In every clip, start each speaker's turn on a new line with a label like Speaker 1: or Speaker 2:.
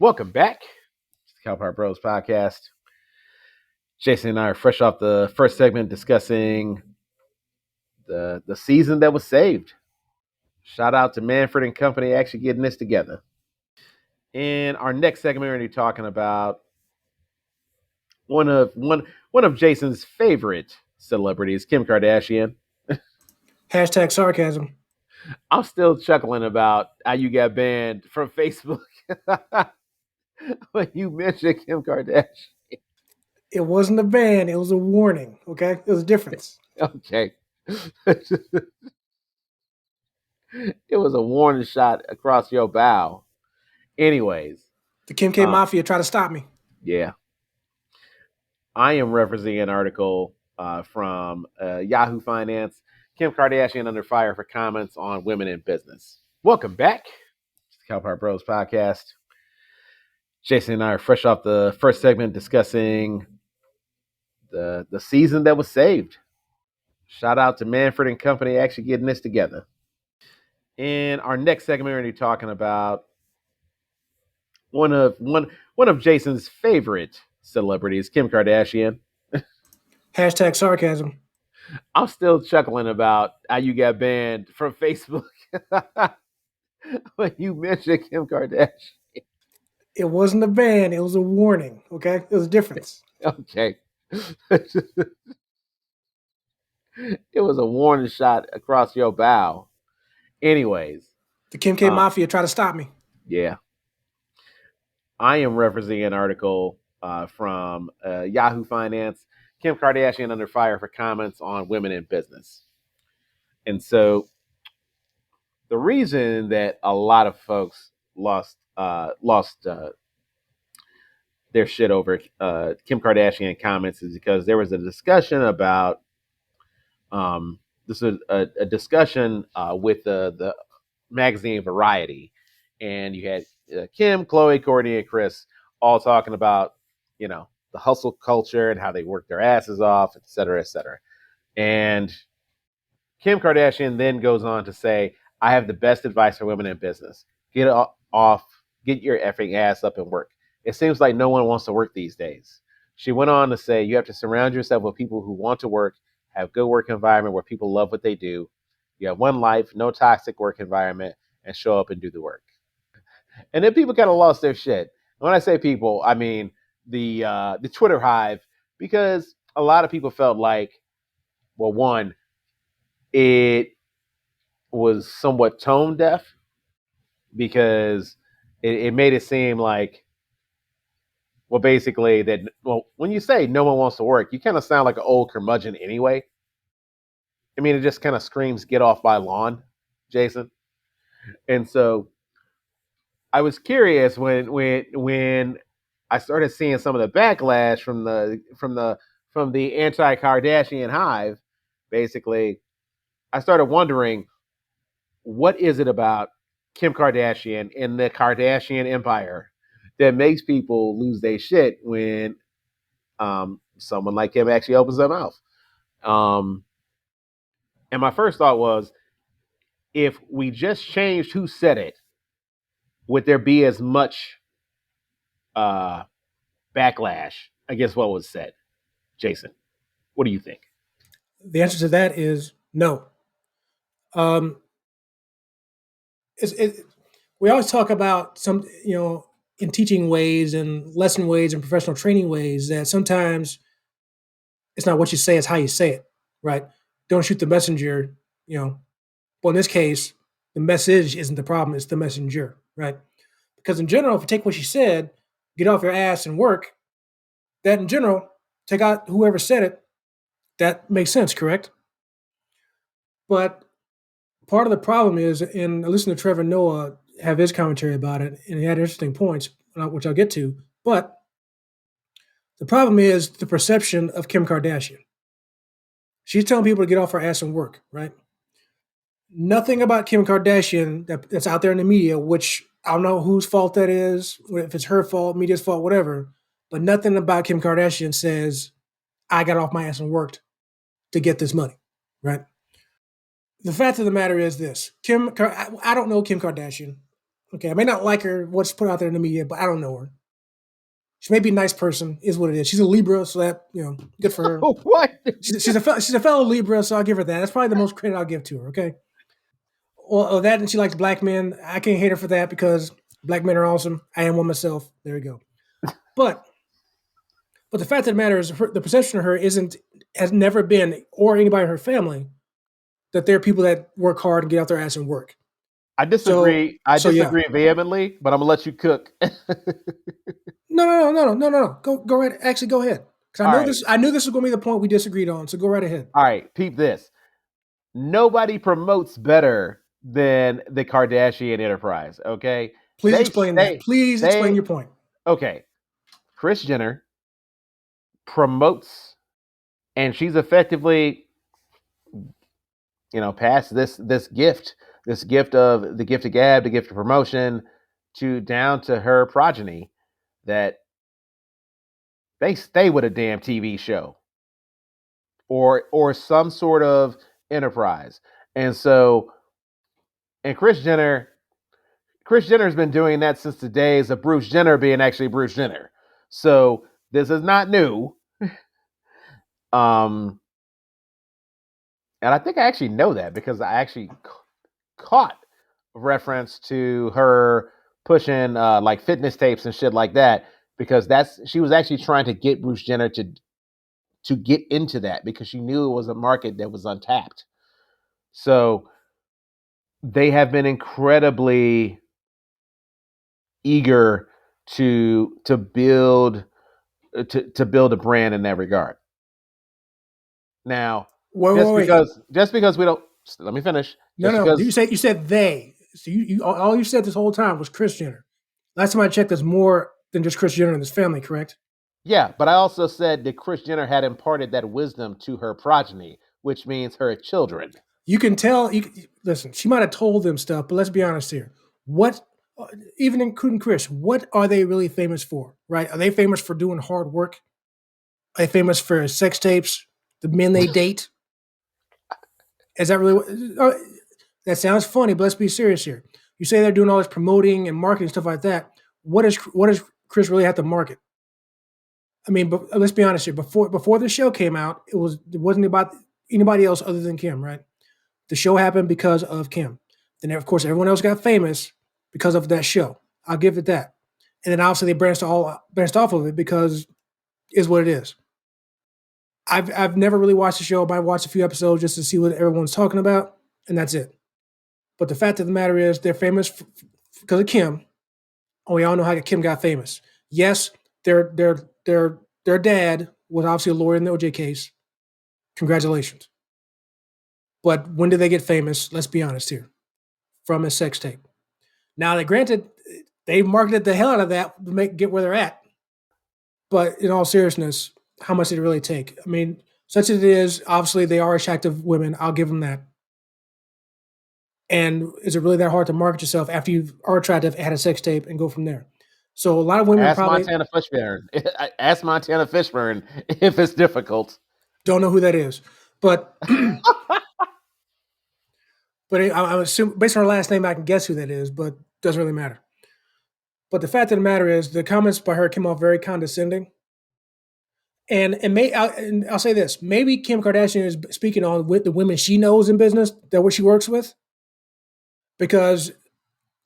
Speaker 1: Welcome back to the Cowpart Bros podcast. Jason and I are fresh off the first segment discussing the season that was saved. Shout out to Manfred and Company actually getting this together. In our next segment, we're going to be talking about one of Jason's favorite celebrities, Kim Kardashian.
Speaker 2: Hashtag sarcasm.
Speaker 1: I'm still chuckling about how you got banned from Facebook when you mentioned Kim Kardashian.
Speaker 2: It wasn't a ban, it was a warning. Okay? There's a difference.
Speaker 1: Okay. It was a warning shot across your bow. Anyways,
Speaker 2: The Kim K Mafia tried to stop me.
Speaker 1: yeah. I am referencing an article from Yahoo Finance. Kim Kardashian under fire for comments on women in business. Welcome back to the Cowpart Bros podcast. Jason and I are fresh off the first segment discussing the season that was saved. Shout out to Manfred and Company actually getting this together. In our next segment, we're going to be talking about one of Jason's favorite celebrities, Kim Kardashian.
Speaker 2: Hashtag sarcasm.
Speaker 1: I'm still chuckling about how you got banned from Facebook when you mentioned Kim Kardashian.
Speaker 2: It wasn't a ban, it was a warning. Okay? There's a difference.
Speaker 1: Okay. It was a warning shot across your bow. Anyways,
Speaker 2: The Kim K Mafia tried to stop me.
Speaker 1: yeah. I am referencing an article from Yahoo Finance. Kim Kardashian under fire for comments on women in business. And so the reason that a lot of folks lost their shit over Kim Kardashian comments is because there was a discussion about this is a discussion with the magazine Variety, and you had Kim, Chloe, Courtney, and Chris all talking about the hustle culture and how they work their asses off, et cetera, et cetera. And Kim Kardashian then goes on to say, I have the best advice for women in business. Get your effing ass up and work. It seems like no one wants to work these days. She went on to say, you have to surround yourself with people who want to work, have good work environment where people love what they do. You have one life, no toxic work environment, and show up and do the work. And then people kind of lost their shit. And when I say people, I mean the Twitter hive, because a lot of people felt like, well, one, it was somewhat tone deaf because it made it seem like, well, basically that, well, when you say no one wants to work, you kind of sound like an old curmudgeon anyway. I mean, it just kind of screams, get off my lawn, Jason. And so I was curious when I started seeing some of the backlash from the anti-Kardashian hive. Basically, I started wondering, what is it about Kim Kardashian and the Kardashian empire that makes people lose their shit when someone like Kim actually opens their mouth? And my first thought was, if we just changed who said it, would there be as much backlash against what was said? Jason, what do you think?
Speaker 2: The answer to that is no. We always talk about some, in teaching ways and lesson ways and professional training ways that sometimes it's not what you say, it's how you say it, right? Don't shoot the messenger, Well, in this case, the message isn't the problem, it's the messenger, right? Because in general, if you take what she said, get off your ass and work, that in general, take out whoever said it, that makes sense, correct? But part of the problem is, and I listened to Trevor Noah have his commentary about it, and he had interesting points, which I'll get to. But the problem is the perception of Kim Kardashian. She's telling people to get off her ass and work, right? Nothing about Kim Kardashian that's out there in the media, which I don't know whose fault that is, if it's her fault, media's fault, whatever, but nothing about Kim Kardashian says, I got off my ass and worked to get this money, right? The fact of the matter is this. I don't know Kim Kardashian. Okay, I may not like her what's put out there in the media, but I don't know her. She may be a nice person, is what it is. She's a Libra, so that good for her.
Speaker 1: What?
Speaker 2: She's a fellow Libra, so I'll give her that. That's probably the most credit I'll give to her. Okay, well, that and she likes black men. I can't hate her for that because black men are awesome. I am one myself. There we go. But the fact of the matter is, the perception of her has never been, or anybody in her family, that there are people that work hard and get out their ass and work.
Speaker 1: I
Speaker 2: So
Speaker 1: disagree. I
Speaker 2: yeah.
Speaker 1: disagree vehemently, but I'm gonna let you cook.
Speaker 2: No. Go right. Actually, go ahead. Because
Speaker 1: All right.
Speaker 2: I knew this was going to be the point we disagreed on. So go right ahead.
Speaker 1: All right. Peep this. Nobody promotes better than the Kardashian enterprise. Okay.
Speaker 2: Please explain that. Please explain
Speaker 1: They
Speaker 2: your point.
Speaker 1: okay. Kris Jenner promotes, and she's effectively, passed this gift, of the gift of gab, the gift of promotion, to down to her progeny, that they stay with a damn TV show or some sort of enterprise. And so, and Kris Jenner's been doing that since the days of Bruce Jenner being actually Bruce Jenner. So this is not new. Um, and I think I actually know that because I actually caught reference to her pushing like fitness tapes and shit like that, because she was actually trying to get Bruce Jenner to get into that because she knew it was a market that was untapped. So they have been incredibly eager to build to build a brand in that regard. Now,
Speaker 2: Wait.
Speaker 1: just because we don't, let me finish. Just
Speaker 2: No.
Speaker 1: because,
Speaker 2: You said they. So you all you said this whole time was Kris Jenner. Last time I checked, there's more than just Kris Jenner and his family. Correct?
Speaker 1: yeah, but I also said that Kris Jenner had imparted that wisdom to her progeny, which means her children.
Speaker 2: You can tell. Listen, she might have told them stuff, but let's be honest here. What, even including Kris, what are they really famous for? Right? Are they famous for doing hard work? Are they famous for sex tapes? The men they date? Is that really? That sounds funny, but let's be serious here. You say they're doing all this promoting and marketing stuff like that. What does Kris really have to market? I mean, but let's be honest here. Before the show came out, it wasn't about anybody else other than Kim, right? The show happened because of Kim. Then of course everyone else got famous because of that show. I'll give it that. And then obviously they branched off of it because is what it is. I've never really watched the show, but I watched a few episodes just to see what everyone's talking about, and that's it. But the fact of the matter is, they're famous because of Kim. And we all know how Kim got famous. Yes, their dad was obviously a lawyer in the OJ case. Congratulations. But when did they get famous? Let's be honest here. From a sex tape. Now, granted, they marketed the hell out of that to get where they're at. But in all seriousness, how much did it really take? I mean, such as it is, obviously they are attractive women. I'll give them that. And is it really that hard to market yourself after you are attractive, had a sex tape, and go from there? So a lot of women
Speaker 1: Ask
Speaker 2: probably
Speaker 1: Montana Fishburne. Ask Montana Fishburne if it's difficult.
Speaker 2: don't know who that is. But I'm assuming based on her last name, I can guess who that is, but doesn't really matter. But the fact of the matter is, the comments by her came off very condescending. And I'll say this: maybe Kim Kardashian is speaking on with the women she knows in business that what she works with, because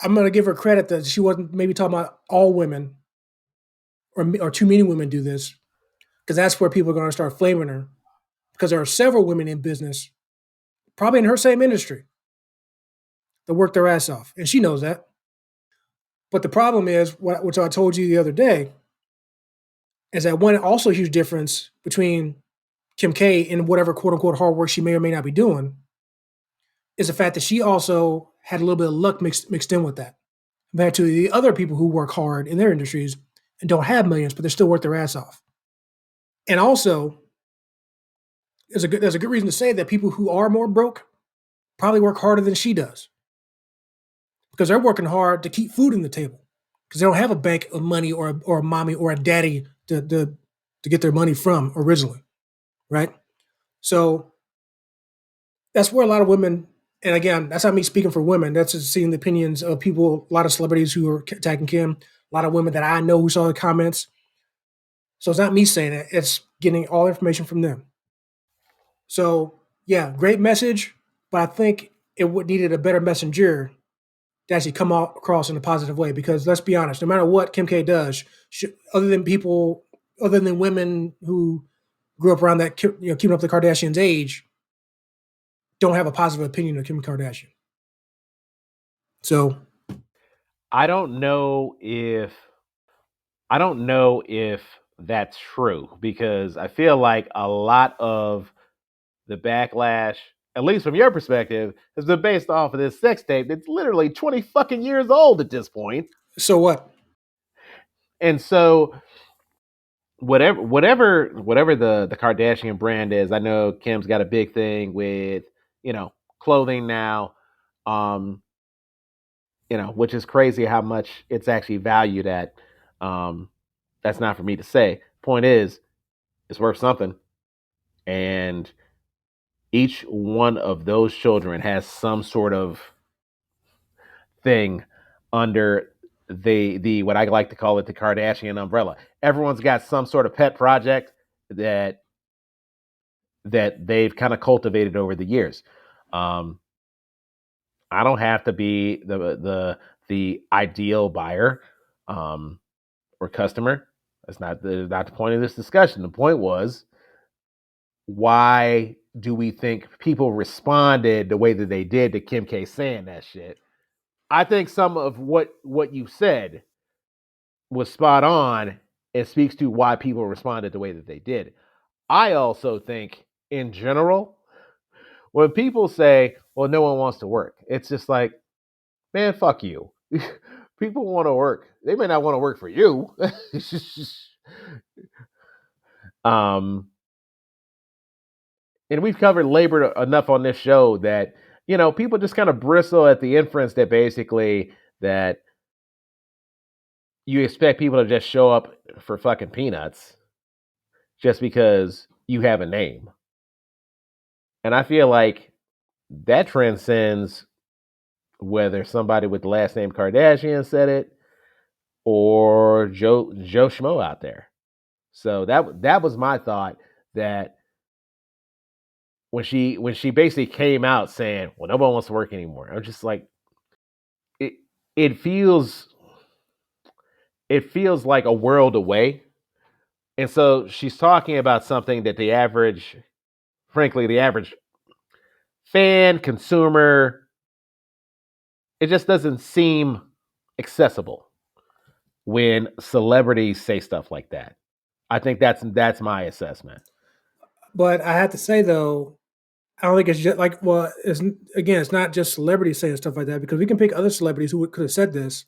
Speaker 2: I'm going to give her credit that she wasn't maybe talking about all women or too many women do this, because that's where people are going to start flaming her, because there are several women in business, probably in her same industry, that work their ass off, and she knows that. But the problem is, which I told you the other day, is that one also huge difference between Kim K and whatever quote unquote hard work she may or may not be doing is the fact that she also had a little bit of luck mixed in with that, compared to the other people who work hard in their industries and don't have millions, but they still work their ass off. And also, there's a good reason to say that people who are more broke probably work harder than she does, because they're working hard to keep food on the table, because they don't have a bank of money or a mommy or a daddy to get their money from originally, right? So that's where a lot of women And again, that's not me speaking for women. That's just seeing the opinions of people, a lot of celebrities who are attacking Kim, a lot of women that I know who saw the comments. So it's not me saying it, it's getting all information from them. So yeah, great message, but I think it would needed a better messenger to actually come out across in a positive way. Because let's be honest, no matter what Kim K does, other than people, other than women who grew up around that, keeping up the Kardashians' age, don't have a positive opinion of Kim Kardashian. So
Speaker 1: I don't know if I don't know if that's true because I feel like a lot of the backlash, at least from your perspective, has been based off of this sex tape that's literally 20 fucking years old at this point.
Speaker 2: so what?
Speaker 1: And so whatever the Kardashian brand is, I know Kim's got a big thing with, clothing now. Um, which is crazy how much it's actually valued at. Um, that's not for me to say. Point is, it's worth something. And each one of those children has some sort of thing under the what I like to call it the Kardashian umbrella. Everyone's got some sort of pet project that they've kind of cultivated over the years. Um, I don't have to be the ideal buyer or customer. That's not the point of this discussion. The point was, why do we think people responded the way that they did to Kim K saying that shit? I think some of what you said was spot on and speaks to why people responded the way that they did. I also think, in general, when people say, well, no one wants to work, it's just like, man, fuck you. People want to work. They may not want to work for you. um, and we've covered labor enough on this show that, people just kind of bristle at the inference that basically that you expect people to just show up for fucking peanuts just because you have a name. And I feel like that transcends whether somebody with the last name Kardashian said it or Joe Schmo out there. So that was my thought, that when she basically came out saying, "Well, nobody wants to work anymore," I'm just like, it it feels it feels like a world away. And so she's talking about something that frankly, the average fan, consumer, it just doesn't seem accessible when celebrities say stuff like that. I think that's my assessment.
Speaker 2: But I have to say though, I don't think it's just like, well, it's not just celebrities saying stuff like that, because we can pick other celebrities who could have said this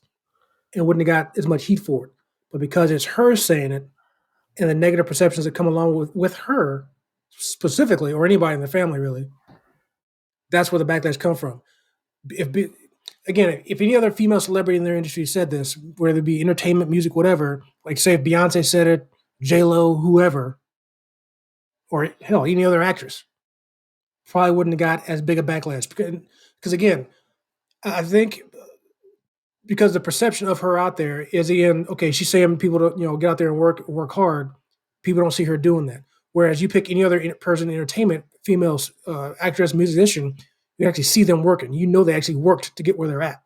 Speaker 2: and wouldn't have got as much heat for it. But because it's her saying it and the negative perceptions that come along with her specifically, or anybody in the family really, that's where the backlash come from. If Again, if any other female celebrity in their industry said this, whether it be entertainment, music, whatever, like say if Beyonce said it, J Lo, whoever, or hell, any other actress, probably wouldn't have got as big a backlash. Because again, I think because the perception of her out there is, again, okay, she's saying people to get out there and work hard. People don't see her doing that. Whereas you pick any other person in entertainment, female actress, musician, you actually see them working. You know they actually worked to get where they're at.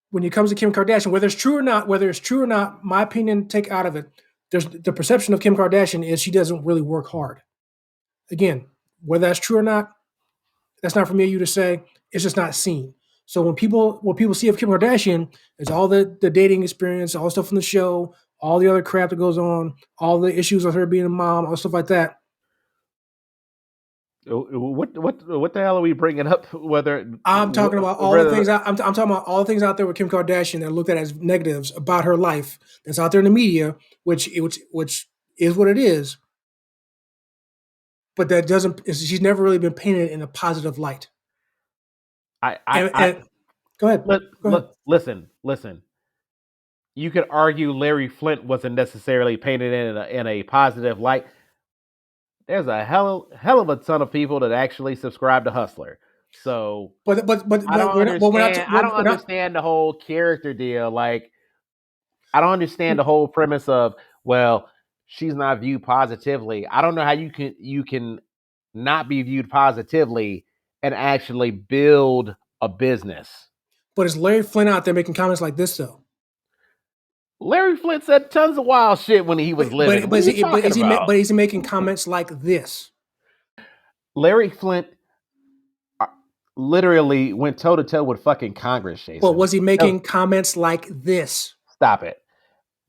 Speaker 2: When it comes to Kim Kardashian, whether it's true or not, my opinion, take out of it. There's the perception of Kim Kardashian is she doesn't really work hard. Again, whether that's true or not, that's not for me or you to say. It's just not seen. So when people see of Kim Kardashian, it's all the dating experience, all the stuff from the show, all the other crap that goes on, all the issues with her being a mom, all stuff like that.
Speaker 1: What the hell are we bringing up?
Speaker 2: I'm talking about all the things.
Speaker 1: Whether
Speaker 2: I'm talking about all the things out there with Kim Kardashian that are looked at as negatives about her life that's out there in the media, which is what it is. But that doesn't. She's never really been painted in a positive light.
Speaker 1: I
Speaker 2: And go ahead, go ahead.
Speaker 1: listen. You could argue Larry Flint wasn't necessarily painted in a positive light. There's a hell of a ton of people that actually subscribe to Hustler. So
Speaker 2: but we're not
Speaker 1: I don't
Speaker 2: we're not.
Speaker 1: understand the whole character deal. Like, I don't understand the whole premise of, well, she's not viewed positively. I don't know how you can not be viewed positively and actually build a business.
Speaker 2: But is Larry Flynn out there making comments like this though?
Speaker 1: Larry Flint said tons of wild shit when he was living. What are you talking about?
Speaker 2: But is he making comments like this?
Speaker 1: Larry Flint literally went toe to toe with fucking Congress,
Speaker 2: But
Speaker 1: Jason.
Speaker 2: was he
Speaker 1: No,
Speaker 2: making comments like this?
Speaker 1: stop it,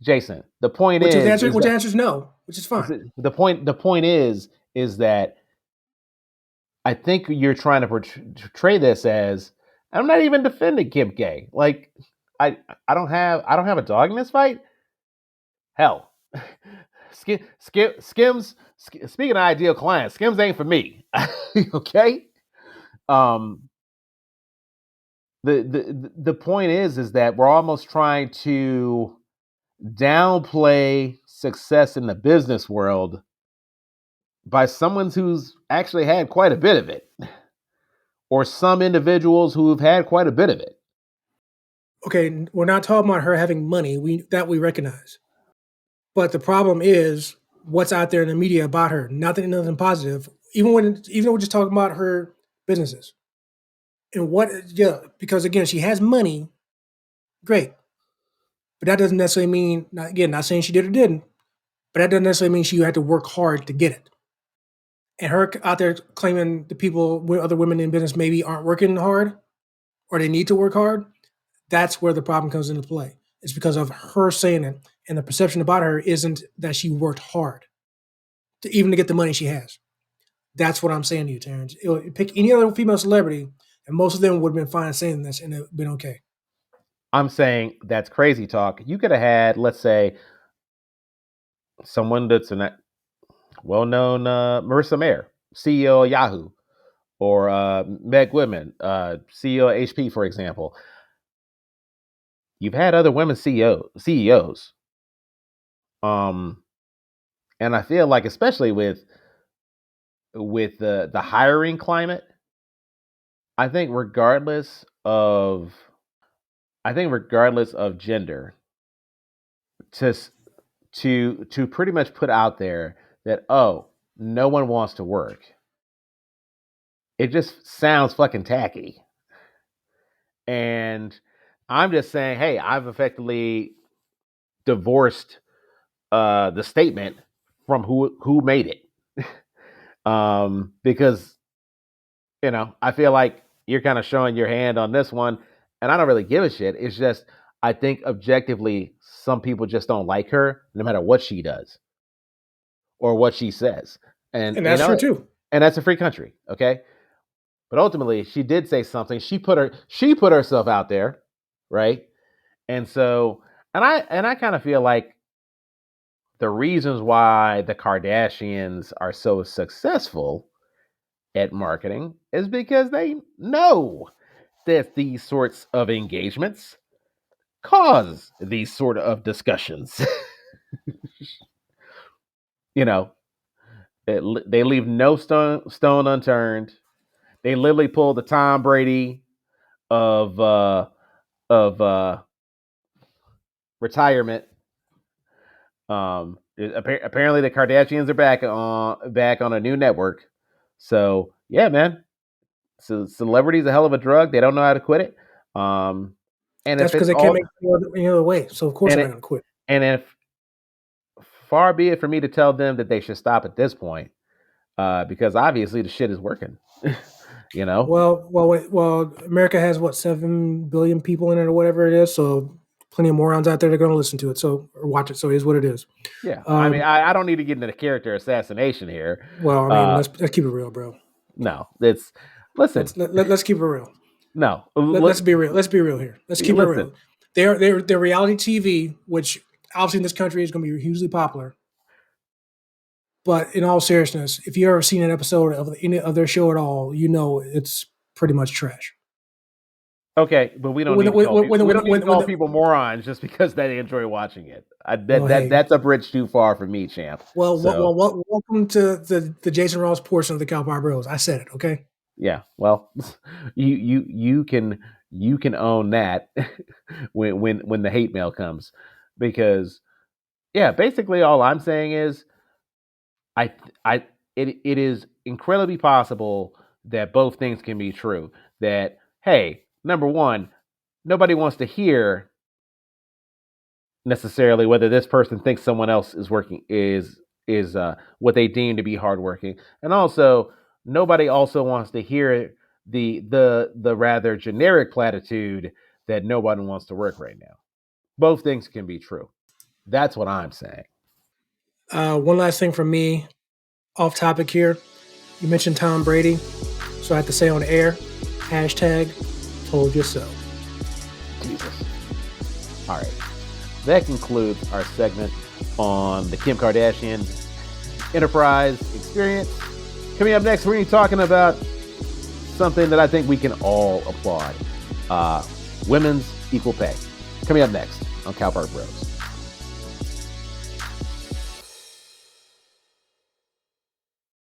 Speaker 1: Jason. The point
Speaker 2: Which
Speaker 1: is
Speaker 2: which
Speaker 1: that
Speaker 2: answers no, which is fine.
Speaker 1: the point is that I think you're trying to portray this as, I'm not even defending Kim K. Like, I I don't have a dog in this fight. Hell, Skims. Speaking of ideal clients, Skims ain't for me. Okay. Um. The point is that we're almost trying to downplay success in the business world by someone who's actually had quite a bit of it, or some individuals who have had quite a bit of it.
Speaker 2: Okay, we're not talking about her having money. We recognize. But the problem is what's out there in the media about her. Nothing positive. Even though we're just talking about her businesses. And because again, she has money, great. But that doesn't necessarily mean, not saying she did or didn't, but that doesn't necessarily mean she had to work hard to get it. And her out there claiming the people, other women in business maybe aren't working hard or they need to work hard, that's where the problem comes into play. It's because of her saying it, and the perception about her isn't that she worked hard to get the money she has. That's what I'm saying to you, Terrence. Pick any other female celebrity, and most of them would have been fine saying this, and it would have been okay.
Speaker 1: I'm saying that's crazy talk. You could have had, let's say, someone that's a well-known Marissa Mayer, CEO of Yahoo, or Meg Whitman, CEO of HP, for example. You've had other women CEOs. Um, and I feel like, especially with the hiring climate, I think regardless of gender, to to pretty much put out there that, oh, no one wants to work, it just sounds fucking tacky. And I'm just saying, hey, I've effectively divorced the statement from who made it. Because, I feel like you're kind of showing your hand on this one, and I don't really give a shit. It's just, I think objectively, some people just don't like her, no matter what she does or what she says, and
Speaker 2: And that's true too.
Speaker 1: and that's a free country, okay. But ultimately, she did say something. She put herself out there, right? And so, and I kind of feel like the reasons why the Kardashians are so successful at marketing is because they know that these sorts of engagements cause these sort of discussions. you know, they leave no stone unturned. They literally pull the Tom Brady of of retirement. Apparently the Kardashians are back on a new network. So yeah, man. So celebrity's a hell of a drug. They don't know how to quit it. And
Speaker 2: That's
Speaker 1: if
Speaker 2: because
Speaker 1: it's
Speaker 2: they can't
Speaker 1: all
Speaker 2: make it any other way. So of course
Speaker 1: and
Speaker 2: they're not
Speaker 1: it
Speaker 2: going to quit.
Speaker 1: and if far be it for me to tell them that they should stop at this point, because obviously the shit is working. you know?
Speaker 2: America has what 7 billion people in it or whatever it is. So plenty of morons out there that are going to listen to it. So or watch it. So it is what it is.
Speaker 1: Yeah. I mean, I don't need to get into the character assassination here.
Speaker 2: Well, I mean,
Speaker 1: Uh,
Speaker 2: let's keep it real, bro.
Speaker 1: no, it's listen.
Speaker 2: Let's keep it real.
Speaker 1: No,
Speaker 2: Let's be real. Let's be real here. Let's keep it
Speaker 1: listen.
Speaker 2: real. They're reality TV, which obviously in this country is going to be hugely popular. But in all seriousness, if you ever seen an episode of any of their show at all, you know it's pretty much trash.
Speaker 1: Okay, but we don't
Speaker 2: When
Speaker 1: need to call people. We don't need to
Speaker 2: when
Speaker 1: call people morons just because they enjoy watching it.
Speaker 2: hey,
Speaker 1: That's a bridge too far for me, champ. So
Speaker 2: welcome to the Jason Ross portion of the Cowboy Bros. I said it, okay.
Speaker 1: Yeah, well, you can own that when the hate mail comes, because yeah, basically all I'm saying is I it is incredibly possible that both things can be true. That, hey, number one, nobody wants to hear necessarily whether this person thinks someone else is working is what they deem to be hardworking, and also nobody also wants to hear the rather generic platitude that nobody wants to work right now. Both things can be true. That's what I'm saying.
Speaker 2: One last thing from me, off topic here. You mentioned Tom Brady, so I have to say on air, hashtag told you so.
Speaker 1: Jesus. All right. That concludes our segment on the Kim Kardashian enterprise experience. Coming up next, we're going to be talking about something that I think we can all applaud: women's equal pay. Coming up next on Cal Park Bros.